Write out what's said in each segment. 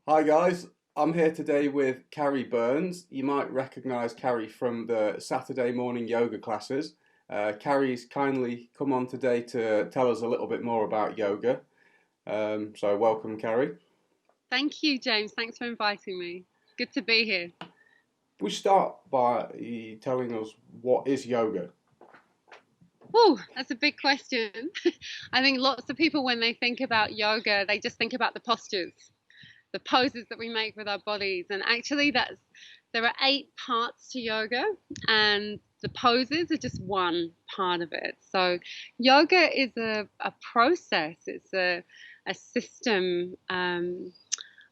Hi guys, I'm here today with Carrie Burns. You might recognize Carrie from the Saturday morning yoga classes. Carrie's kindly come on today to tell us a little bit more about yoga. So welcome, Carrie. Thank you, James. Thanks for inviting me. Good to be here. We start by telling us what is yoga. Oh, that's a big question. I think lots of people, when they think about yoga, they just think about the postures, the poses that we make with our bodies. And actually, there are eight parts to yoga, and the poses are just one part of it. So, yoga is a process. It's a system.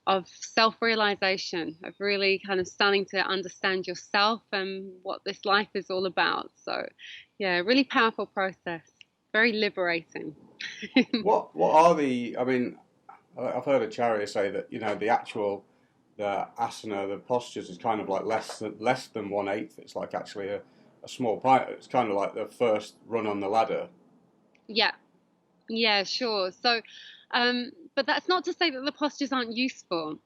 Of self realization, of really kind of starting to understand yourself and what this life is all about. So, yeah, really powerful process, very liberating. What are the? I mean, I've heard a Acharya say that the asana, the postures is kind of like less than 1/8. It's like actually a small part. It's kind of like the first run on the ladder. Yeah, yeah, sure. So, but that's not to say that the postures aren't useful.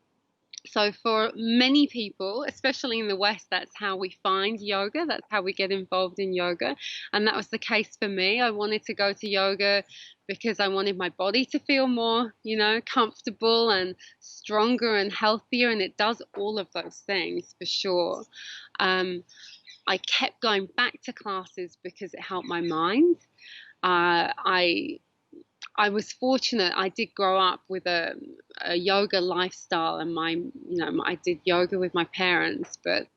So, for many people, especially in the West, that's how we find yoga. That's how we get involved in yoga. And that was the case for me. I wanted to go to yoga because I wanted my body to feel more, comfortable and stronger and healthier. And it does all of those things for sure. Um, I kept going back to classes because it helped my mind. Uh, I I was fortunate. I did grow up with a yoga lifestyle, and I did yoga with my parents. But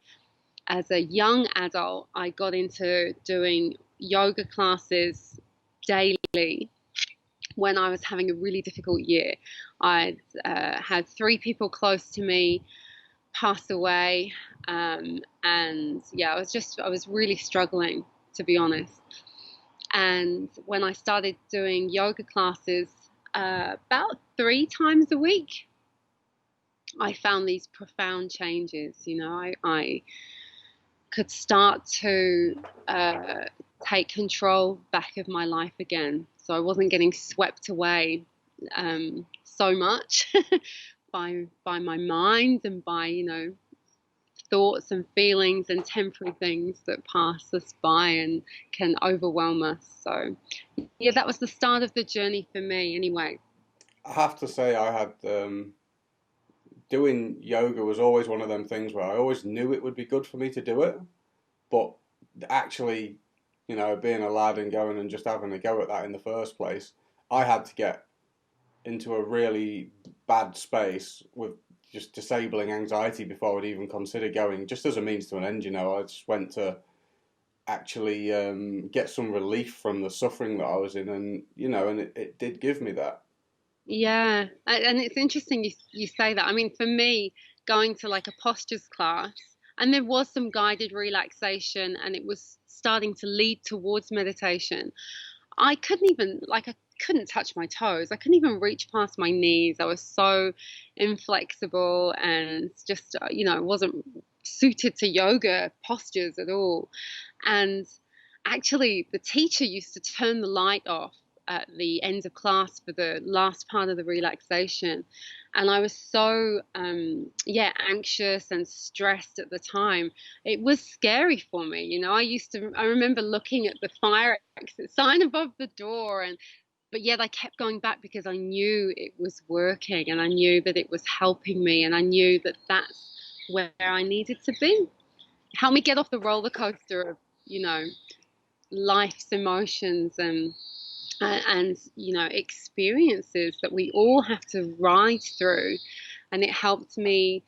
as a young adult, I got into doing yoga classes daily when I was having a really difficult year. I'd had three people close to me pass away, and yeah, I was really struggling, to be honest. And when I started doing yoga classes about 3 times a week, I found these profound changes. I could start to take control back of my life again. So I wasn't getting swept away so much by my mind and by thoughts and feelings and temporary things that pass us by and can overwhelm us. So, yeah, that was the start of the journey for me, anyway. I have to say, I had doing yoga was always one of them things where I always knew it would be good for me to do it, but actually, being a lad and going and just having a go at that in the first place, I had to get into a really bad space with just disabling anxiety before I'd even consider going, just as a means to an end. I just went to actually get some relief from the suffering that I was in, and it did give me that. Yeah, and it's interesting you say that. I mean, for me, going to like a postures class, and there was some guided relaxation, and it was starting to lead towards meditation. I couldn't touch my toes. I couldn't even reach past my knees. I was so inflexible and just, wasn't suited to yoga postures at all. And actually, the teacher used to turn the light off at the end of class for the last part of the relaxation. And I was so, yeah, anxious and stressed at the time. It was scary for me. I remember looking at the fire exit sign above the door, but yet I kept going back because I knew it was working and I knew that it was helping me and I knew that that's where I needed to be. Help me get off the roller coaster of, you know, life's emotions and experiences that we all have to ride through. And it helped me,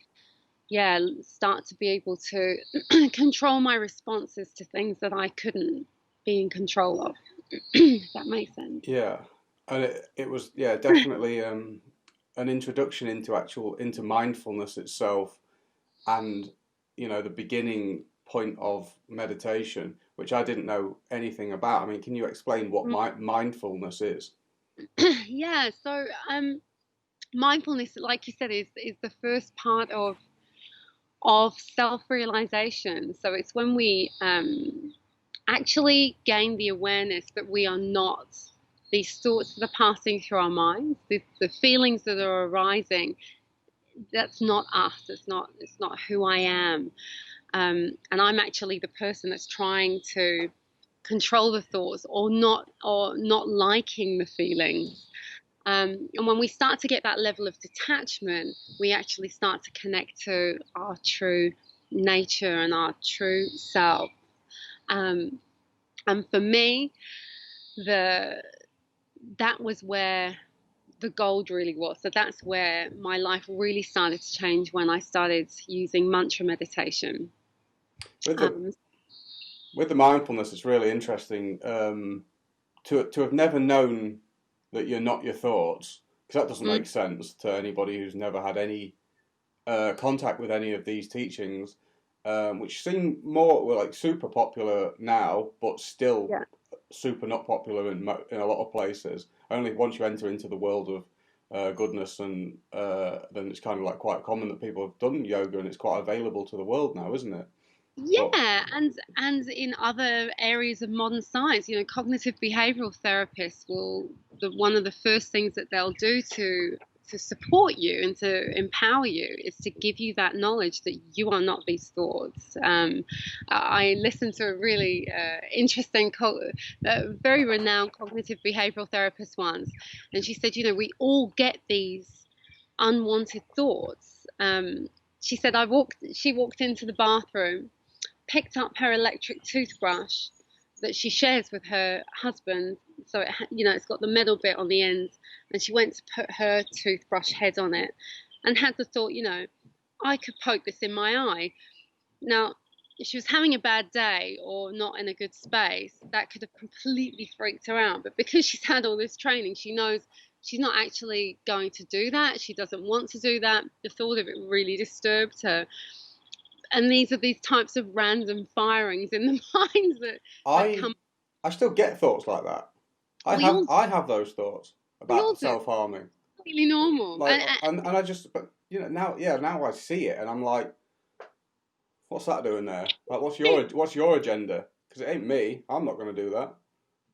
yeah, start to be able to control my responses to things that I couldn't be in control of. If that makes sense. Yeah, and it was, yeah, definitely an introduction into mindfulness itself, and the beginning point of meditation, which I didn't know anything about. I mean, can you explain what mindfulness is? Yeah, so mindfulness, like you said, is the first part of self-realization. So it's when we actually gain the awareness that we are not these thoughts that are passing through our minds, the feelings that are arising. that's not us. It's not who I am. And I'm actually the person that's trying to control the thoughts, or not liking the feelings. And when we start to get that level of detachment, we actually start to connect to our true nature and our true self. Um, and for me, the that was where the gold really was. So that's where my life really started to change, when I started using mantra meditation. With the Um, with the mindfulness, it's really interesting to have never known that you're not your thoughts, because that doesn't mm, make sense to anybody who's never had any contact with any of these teachings, which seem more well, like super popular now, but still yeah. super not popular in a lot of places. Only once you enter into the world of goodness, and then it's kind of like quite common that people have done yoga, and it's quite available to the world now, isn't it? But Yeah, and in other areas of modern science, cognitive behavioral therapists one of the first things that they'll do to support you and to empower you is to give you that knowledge that you are not these thoughts. I listened to a really interesting, very renowned cognitive behavioral therapist once, and she said, we all get these unwanted thoughts. She said, she walked into the bathroom, picked up her electric toothbrush that she shares with her husband. So it's got the metal bit on the end, and she went to put her toothbrush head on it, and had the thought, I could poke this in my eye. Now, if she was having a bad day or not in a good space, that could have completely freaked her out. But because she's had all this training, she knows she's not actually going to do that. She doesn't want to do that. The thought of it really disturbed her. And these are these types of random firings in the minds that I come. I still get thoughts like that. We all I have those thoughts we all about do. self harming. Completely normal. Like and I just but now now I see it and I'm like, what's that doing there? Like what's your agenda? Because it ain't me. I'm not going to do that.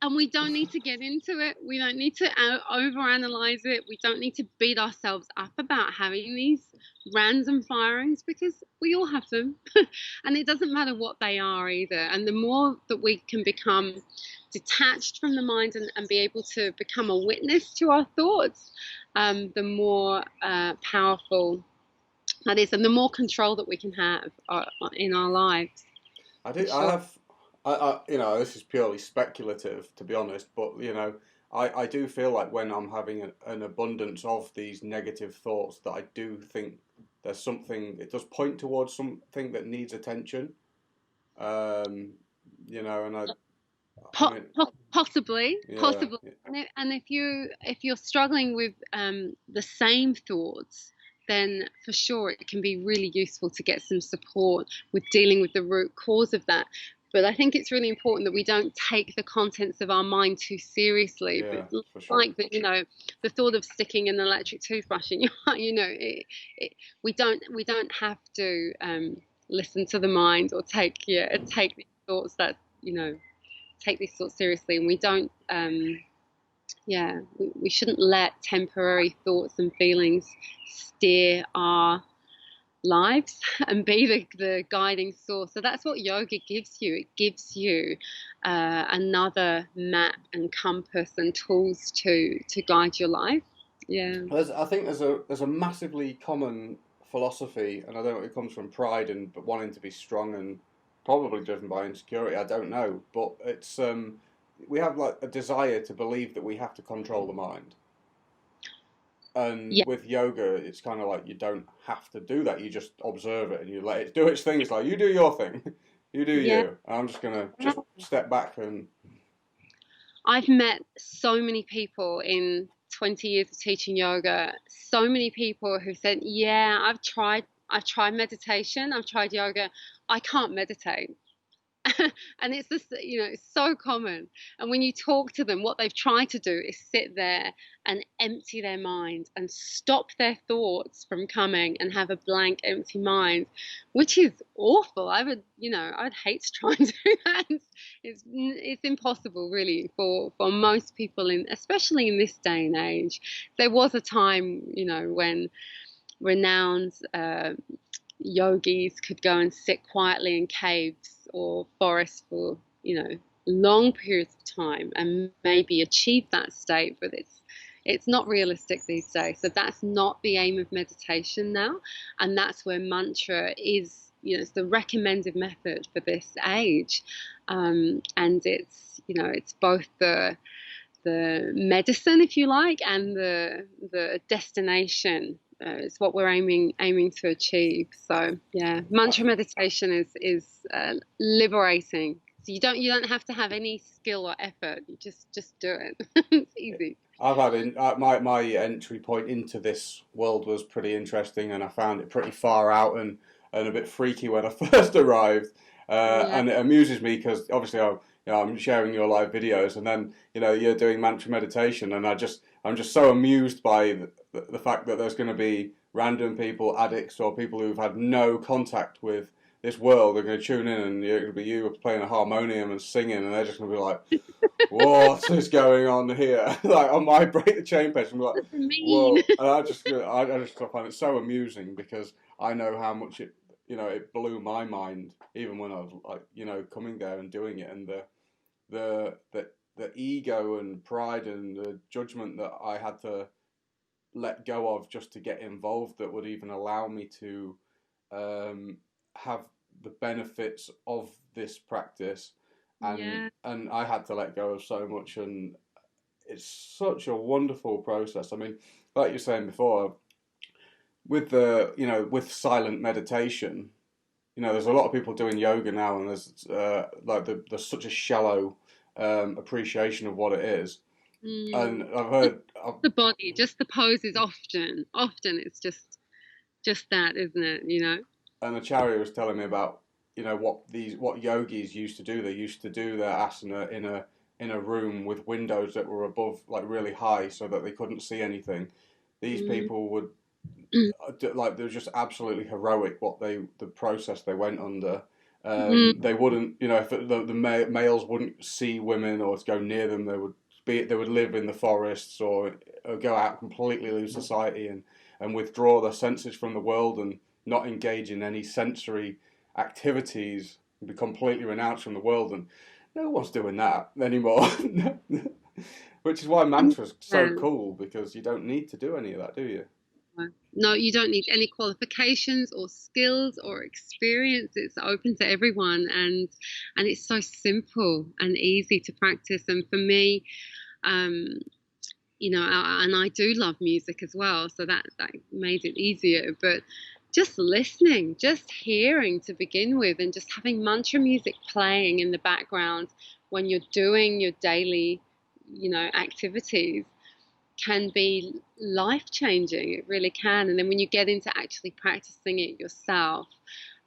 And we don't need to get into it. We don't need to overanalyze it. We don't need to beat ourselves up about having these random firings, because we all have them. And it doesn't matter what they are either. And the more that we can become detached from the mind, and be able to become a witness to our thoughts, the more powerful that is, and the more control that we can have in our lives, I for do. I sure. have. This is purely speculative, to be honest. But I do feel like when I'm having an abundance of these negative thoughts, that I do think there's something. It does point towards something that needs attention. Um, and I mean, Possibly, yeah, possibly. And if you're struggling with the same thoughts, then for sure it can be really useful to get some support with dealing with the root cause of that. But I think it's really important that we don't take the contents of our mind too seriously. yeah, But for sure. like the thought of sticking an electric toothbrush in your eye, we don't have to listen to the mind, or take these thoughts that take these thoughts seriously, and we don't we shouldn't let temporary thoughts and feelings steer our lives and be the guiding source. So that's what yoga gives you. It gives you another map and compass and tools to guide your life. Yeah. I think there's a massively common philosophy, and I don't know if it comes from pride and but wanting to be strong and probably driven by insecurity. I don't know, but it's we have like a desire to believe that we have to control the mind. And Yeah. with yoga, it's kind of like you don't have to do that. You just observe it and you let it do its thing. It's like you do your thing, you do Yeah. you. And I'm just gonna just step back and I've met so many people in 20 years of teaching yoga, so many people who said, "Yeah, I've tried meditation, I've tried yoga. I can't meditate." And it's this, it's so common. And when you talk to them, what they've tried to do is sit there and empty their mind and stop their thoughts from coming and have a blank, empty mind, which is awful. I'd hate to try and do that. It's impossible, really, for most people, especially in this day and age. There was a time, when renowned yogis could go and sit quietly in caves or forests for, long periods of time and maybe achieve that state, but it's not realistic these days. So that's not the aim of meditation now, and that's where mantra is. It's the recommended method for this age, and it's both the medicine, if you like, and the destination. It's what we're aiming to achieve. So yeah, mantra meditation is liberating. So you don't have to have any skill or effort. You just do it. It's easy. I've had my entry point into this world was pretty interesting, and I found it pretty far out and a bit freaky when I first arrived. Yeah. And it amuses me because obviously I'm sharing your live videos, and then you're doing mantra meditation, and I'm just so amused by the fact that there's going to be random people, addicts, or people who've had no contact with this world. They're going to tune in, and you're going to be you playing a harmonium and singing, and they're just going to be like, what is going on here? Like on my Break the Chain page, I'm like, whoa! And I just find it so amusing because I know how much it blew my mind even when I was like coming there and doing it, and the ego and pride and the judgment that I had to let go of just to get involved that would even allow me to have the benefits of this practice, and I had to let go of so much, and it's such a wonderful process. I mean, like you were saying before, with with silent meditation, there's a lot of people doing yoga now, and there's there's such a shallow appreciation of what it is. And I've heard the body, just the poses. Often it's just that, isn't it? And Acharya was telling me about what yogis used to do. They used to do their asana in a room with windows that were above, like really high, so that they couldn't see anything. These people would like, they were just absolutely heroic. The process they went under. They wouldn't, if the males wouldn't see women or to go near them. They would live in the forests or go out completely, leave society and withdraw their senses from the world and not engage in any sensory activities, be completely renounced from the world, and no one's doing that anymore. Which is why mantra's so cool, because you don't need to do any of that, do you? No, you don't need any qualifications or skills or experience. It's open to everyone, and it's so simple and easy to practice. And for me, and I do love music as well, so that made it easier. But just listening, just hearing to begin with, and just having mantra music playing in the background when you're doing your daily, activities can be life-changing. It really can. And then when you get into actually practicing it yourself,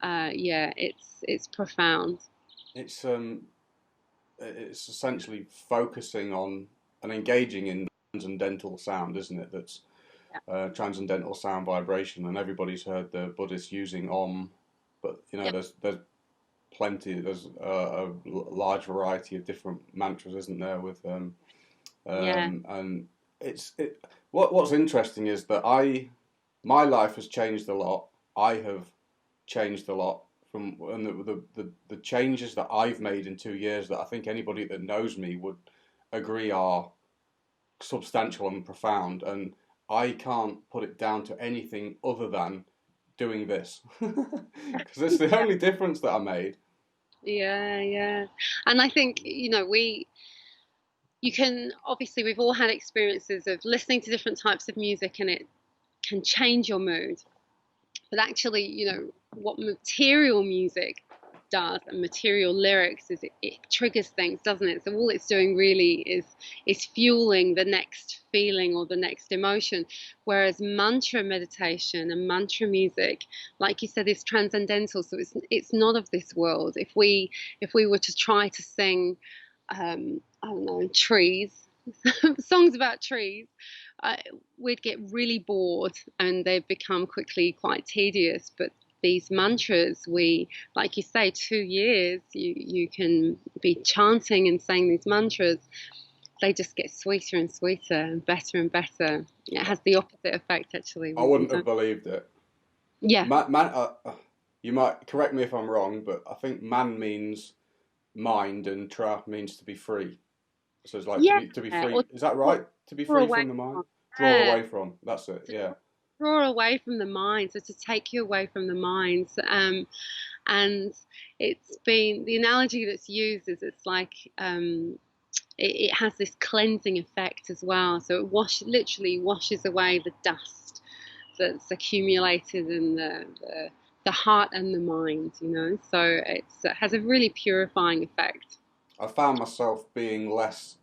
it's profound. It's essentially focusing on and engaging in transcendental sound, isn't it? That's transcendental sound vibration, and everybody's heard the Buddhists using Om, but there's plenty. There's a large variety of different mantras, isn't there? With and what's interesting is that my life has changed a lot. I have changed a lot from, and the changes that I've made in 2 years that I think anybody that knows me would agree are substantial and profound, and I can't put it down to anything other than doing this, because it's the only difference that I made. Yeah. And I think, you can, obviously, we've all had experiences of listening to different types of music, and it can change your mood. But actually, what material music does, and material lyrics, is it triggers things, doesn't it? So all it's doing really is fueling the next feeling or the next emotion. Whereas mantra meditation and mantra music, like you said, is transcendental. So it's not of this world. If we were to try to sing, I don't know, trees, songs about trees, we'd get really bored, and they'd become quickly quite tedious. But these mantras, like you say, 2 years, you can be chanting and saying these mantras they just get sweeter and sweeter and better. It has the opposite effect actually I when you wouldn't have don't. believed it. Yeah, You might correct me if I'm wrong, but I think man means mind and tra means to be free. So it's like yeah, to be or free. Is that draw, right? To be draw free away from the mind, from. draw Yeah, away from. That's it. to Yeah. draw away from the mind, so to take you away from the mind. And it's been the analogy that's used is it's like it has this cleansing effect as well. So it literally washes away the dust that's accumulated in the heart and the mind, you know. So it has a really purifying effect. I found myself being less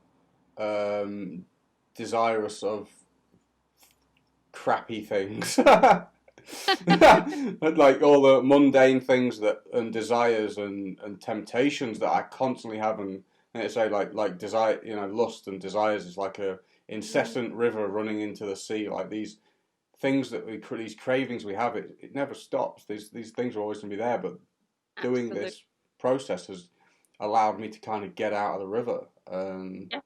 um, desirous of crappy things. Like all the mundane things that and desires and temptations that I constantly have and it's like desire, you know, lust and desires is like a Mm, incessant river running into the sea. Like these things these cravings we have, it never stops. These things are always going to be there, but doing absolutely. this process has allowed me to kind of get out of the river. Yeah,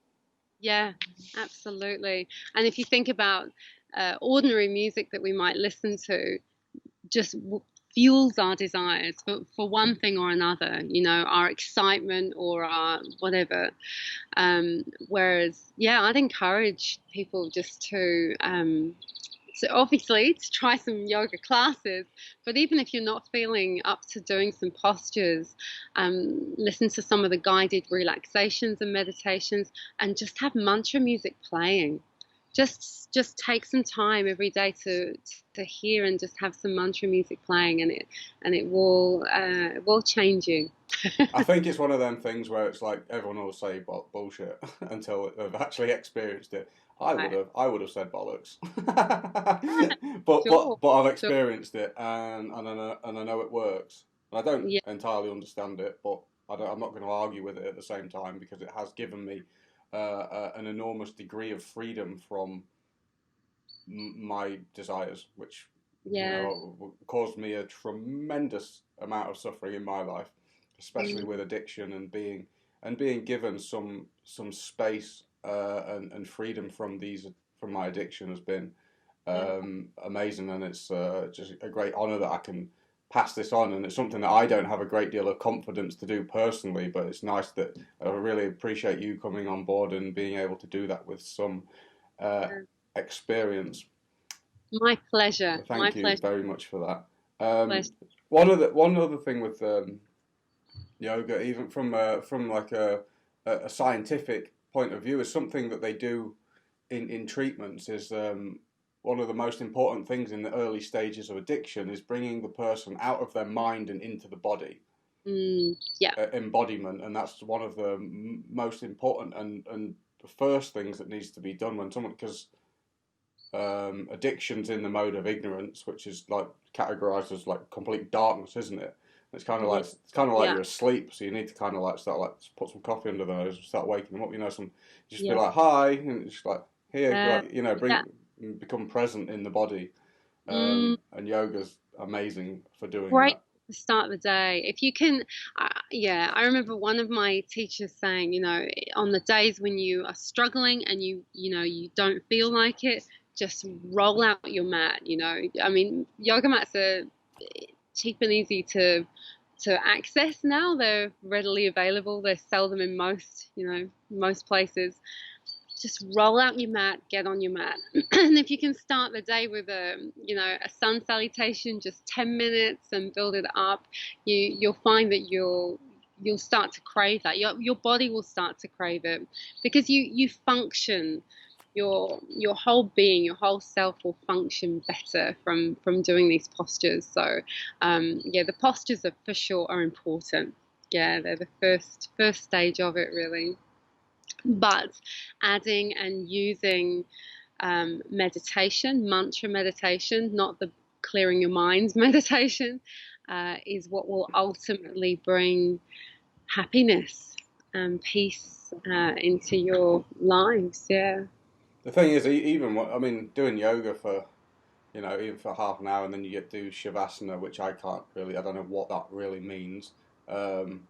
yeah, absolutely. And if you think about ordinary music that we might listen to, just fuels our desires for one thing or another, you know, our excitement or our whatever. Whereas, yeah, I'd encourage people just to obviously to try some yoga classes, but even if you're not feeling up to doing some postures, listen to some of the guided relaxations and meditations, and just have mantra music playing. Just take some time every day to hear and just have some mantra music playing, and it will change you. I think it's one of them things where it's like everyone will say bullshit until they've actually experienced it. Right. I would have said bollocks, Sure, but I've sure. experienced it and I know it works. And I don't Yeah, entirely understand it, but I'm not going to argue with it at the same time because it has given me an enormous degree of freedom from my desires, which you yeah. know caused me a tremendous amount of suffering in my life, especially with Mm, addiction and being given some space and freedom from my addiction has been yeah. amazing, and it's just a great honor that I can pass this on, and it's something that I don't have a great deal of confidence to do personally, but it's nice that I really appreciate you coming on board and being able to do that with some uh, Yeah. experience. My pleasure. My Thank you pleasure. very much for that. Pleasure. One other thing with yoga, even from like a scientific point of view, is something that they do in treatments. Is one of the most important things in the early stages of addiction is bringing the person out of their mind and into the body. Yeah. Embodiment, and that's one of the most important and the first things that needs to be done when someone because addictions in the mode of ignorance, which is like categorized as like complete darkness, isn't it? Yeah. It's kind of like Yeah. you're asleep, so you need to kind of like start like put some coffee under the nose, start waking them up. You know, just be Yeah. like hi, and it's just like here, Uh, like you know, yeah. become present in the body. Mm, And yoga's amazing for doing great that. to start the day. If you can, yeah, I remember one of my teachers saying, you know, on the days when you are struggling and you know, you don't feel like it, just roll out your mat, you know. I mean, yoga mats are cheap and easy to access now. They're readily available. They sell them in most, you know, most places. Just roll out your mat, get on your mat. And if you can start the day with you know, a sun salutation, just 10 minutes and build it up, you'll find that you'll start to crave that. Your body will start to crave it because you function. Your whole being, your whole self will function better from doing these postures. So, yeah, the postures are for sure are important. Yeah, they're the first stage of it, really. But adding and using meditation, mantra meditation, not the clearing your mind meditation, is what will ultimately bring happiness and peace into your lives. Yeah. The thing is, even I mean, doing yoga for you know even for half an hour, and then you get to do shavasana, which I don't know what that really means. Um,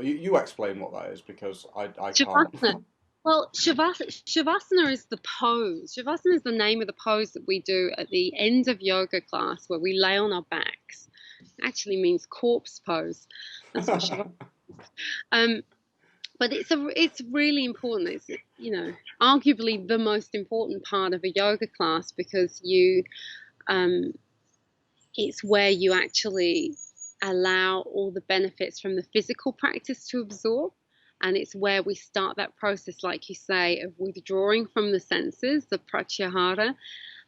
you explain what that is because I can't. Shavasana. Well, Shavasana is the pose. Shavasana is the name of the pose that we do at the end of yoga class where we lay on our backs. It actually means corpse pose. That's what Shavasana. Um, but it's really important. It's, arguably the most important part of a yoga class because um, it's where you actually allow all the benefits from the physical practice to absorb. And it's where we start that process, like you say, of withdrawing from the senses, the pratyahara,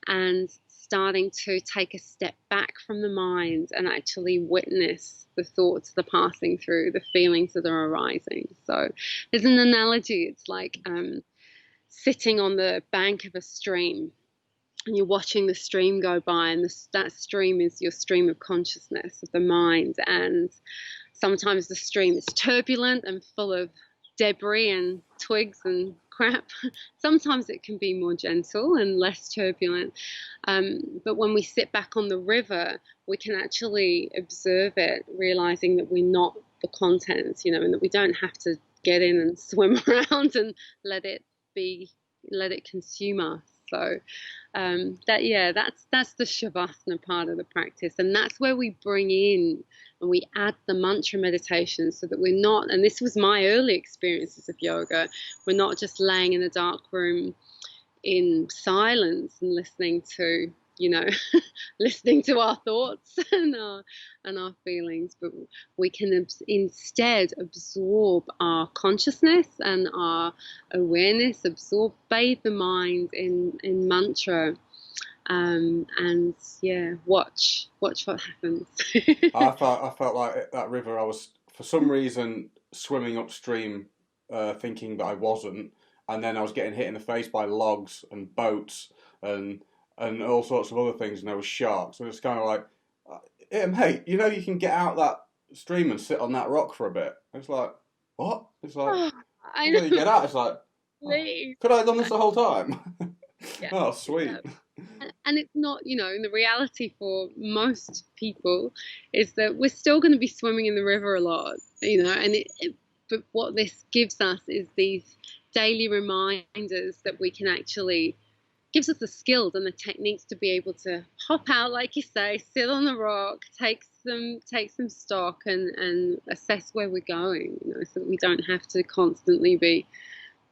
and starting to take a step back from the mind and actually witness the thoughts that are passing through, the feelings that are arising. So there's an analogy. It's like sitting on the bank of a stream and you're watching the stream go by, and that stream is your stream of consciousness, of the mind. And sometimes the stream is turbulent and full of debris and twigs and crap. Sometimes it can be more gentle and less turbulent. But when we sit back on the river, we can actually observe it, realizing that we're not the contents, and that we don't have to get in and swim around and let it consume us. So that's the Shavasana part of the practice, and that's where we bring in and we add the mantra meditation, so that we're not. And this was my early experiences of yoga. We're not just laying in a dark room in silence and listening to listening to our thoughts and our feelings, but we can instead absorb our consciousness and our awareness, bathe the mind in mantra, and watch what happens. I felt like at that river I was for some reason swimming upstream, thinking that I wasn't, and then I was getting hit in the face by logs and boats and all sorts of other things, and there was sharks. So it's kind of like, yeah, mate, you can get out that stream and sit on that rock for a bit. It's like, what? It's like, I and then you know. get out. It's like, oh, could I have done this the whole time? Yeah. Oh, sweet. And it's not, the reality for most people is that we're still going to be swimming in the river a lot, but what this gives us is these daily reminders that we can actually gives us the skills and the techniques to be able to hop out, like you say, sit on the rock, take some stock, and assess where we're going, so that we don't have to constantly be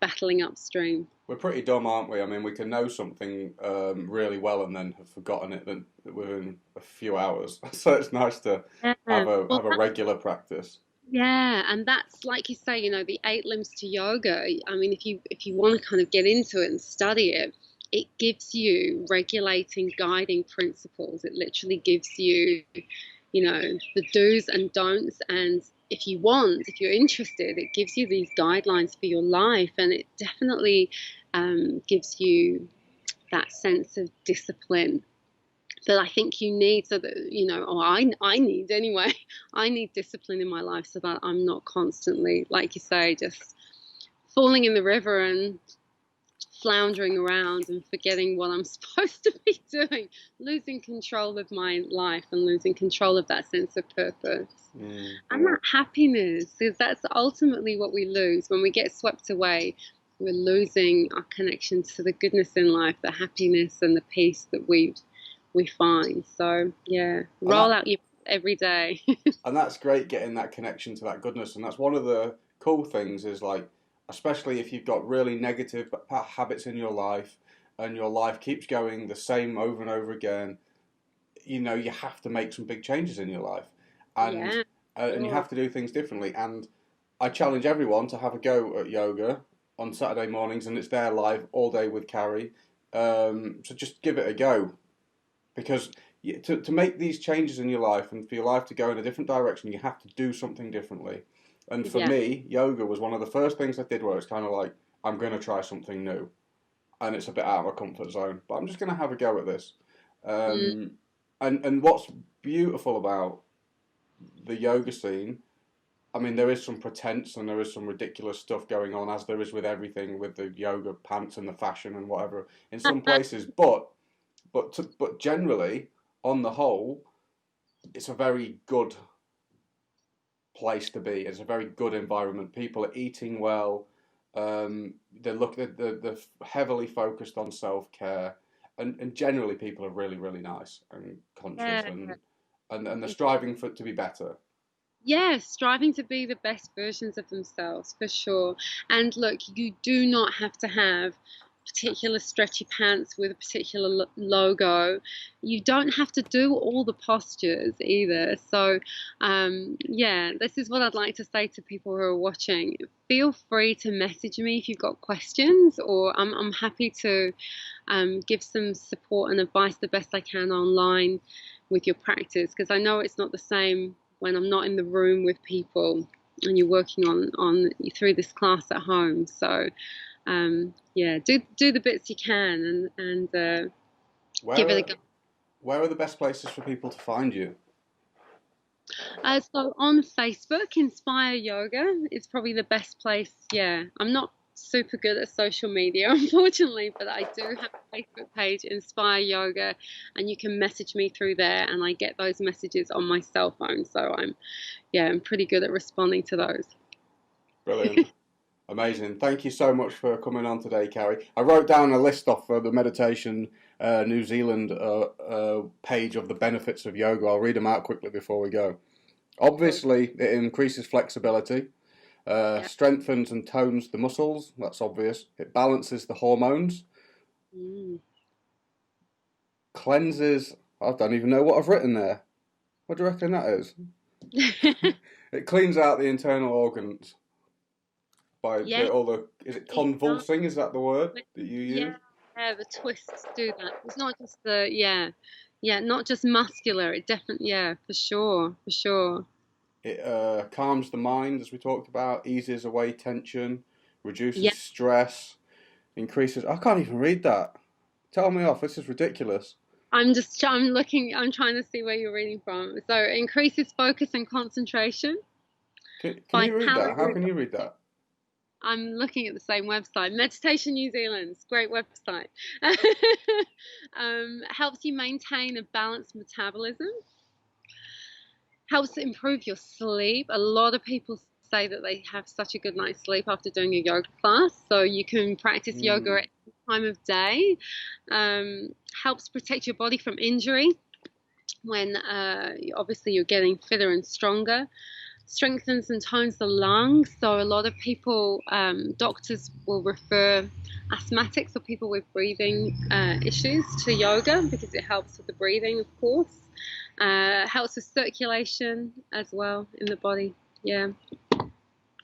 battling upstream. We're pretty dumb, aren't we? I mean, we can know something really well and then have forgotten it within a few hours. So it's nice to Yeah. have Well, a regular practice. yeah, and that's like you say, the 8 limbs to yoga. I mean, if you want to kind of get into it and study it, it gives you regulating, guiding principles. It literally gives you, the do's and don'ts. And if you're interested, it gives you these guidelines for your life, and it definitely gives you that sense of discipline that I think you need, so that or I need anyway. I need discipline in my life so that I'm not constantly, like you say, just falling in the river and floundering around and forgetting what I'm supposed to be doing, losing control of my life and losing control of that sense of purpose. And that happiness, because that's ultimately what we lose when we get swept away. We're losing our connection to the goodness in life, the happiness and the peace that we find. So roll out your every day. And that's great, getting that connection to that goodness. And that's one of the cool things is, like, especially if you've got really negative habits in your life and your life keeps going the same over and over again, you have to make some big changes in your life, and and you have to do things differently. And I challenge everyone to have a go at yoga on Saturday mornings, and it's there live all day with Carrie. So just give it a go, because to make these changes in your life and for your life to go in a different direction, you have to do something differently. And for me, yoga was one of the first things I did where it's kind of like, I'm going to try something new. And it's a bit out of my comfort zone, but I'm just going to have a go at this. And what's beautiful about the yoga scene, I mean, there is some pretense and there is some ridiculous stuff going on, as there is with everything, with the yoga pants and the fashion and whatever in some places. But generally, on the whole, it's a very good place to be. It's a very good environment. People are eating well. They're heavily focused on self-care, and generally people are really, really nice and conscious, Yeah. and they're striving for it to be better. Yes, striving to be the best versions of themselves for sure. And look, you do not have to have particular stretchy pants with a particular logo. You don't have to do all the postures either. So, yeah, this is what I'd like to say to people who are watching. Feel free to message me if you've got questions, or I'm happy to give some support and advice the best I can online with your practice, because I know it's not the same when I'm not in the room with people and you're working on through this class at home. So yeah, do the bits you can, and Where give it a are go. where are the best places for people to find you? So on Facebook, Inspire Yoga is probably the best place. Yeah, I'm not super good at social media, unfortunately, but I do have a Facebook page, Inspire Yoga, and you can message me through there, and I get those messages on my cell phone. So I'm pretty good at responding to those. Brilliant. Amazing. Thank you so much for coming on today, Carrie. I wrote down a list off for the Meditation New Zealand page of the benefits of yoga. I'll read them out quickly before we go. Cool. Obviously, it increases flexibility, Yeah. strengthens and tones the muscles. That's obvious. It balances the hormones, Mm. cleanses. I don't even know what I've written there. What do you reckon that is? It cleans out the internal organs by Yeah, all the. Is it it does. convulsing? Is that the word But that you yeah, use? yeah, the twists do that. It's not just not just muscular. It definitely, yeah, for sure, for sure. It calms the mind, as we talked about, eases away tension, Yeah, reduces stress, increases. I can't even read that. Tell me off. This is ridiculous. I'm looking, I'm trying to see where you're reading from. So increases focus and concentration, Can you read that? How vitality. can you read that? I'm looking at the same website, Meditation New Zealand's great website. Helps you maintain a balanced metabolism. Helps improve your sleep. A lot of people say that they have such a good night's sleep after doing a yoga class. So you can practice yoga Mm. at any time of day. Helps protect your body from injury when obviously you're getting fitter and stronger. Strengthens and tones the lungs. So a lot of people, doctors will refer asthmatics or people with breathing issues to yoga because it helps with the breathing, of course. Helps with circulation as well in the body. Yeah,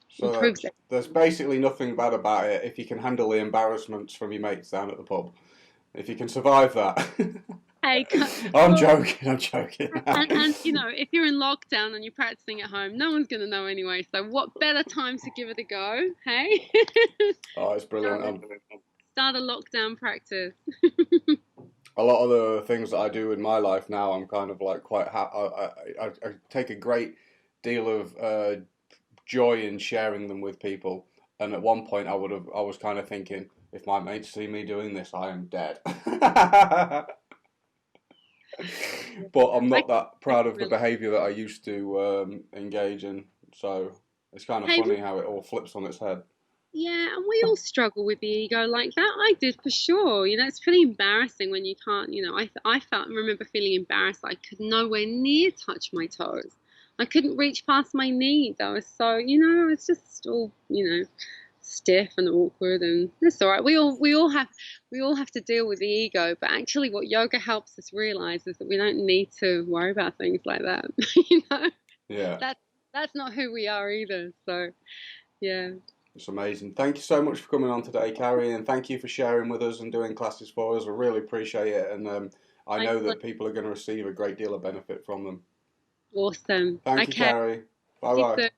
So improves it. there's basically nothing bad about it if you can handle the embarrassments from your mates down at the pub. If you can survive that. Hey, I'm well, joking, I'm joking. and if you're in lockdown and you're practicing at home, no one's gonna know anyway. So what better time to give it a go? Hey, Oh, it's brilliant. start start a lockdown practice. A lot of the things that I do in my life now, I'm kind of like quite. I take a great deal of joy in sharing them with people. And at one point, I was kind of thinking, if my mates see me doing this, I am dead. But I'm I, not that I proud can of the relate. behaviour that I used to engage in. So it's kind of Hey, funny how it all flips on its head. yeah, and we all struggle with the ego like that. I did for sure. It's pretty embarrassing when you can't. I remember feeling embarrassed. I could nowhere near touch my toes. I couldn't reach past my knees. I was so, it's just all, stiff and awkward, and it's all right. We all have to deal with the ego. But actually, what yoga helps us realize is that we don't need to worry about things like that. you know, Yeah, that that's not who we are either. So yeah. it's amazing. Thank you so much for coming on today, Carrie, and thank you for sharing with us and doing classes for us. I really appreciate it, and I My know pleasure. that people are going to receive a great deal of benefit from them. Awesome. Thank you, Okay. Carrie. See Bye you bye. soon.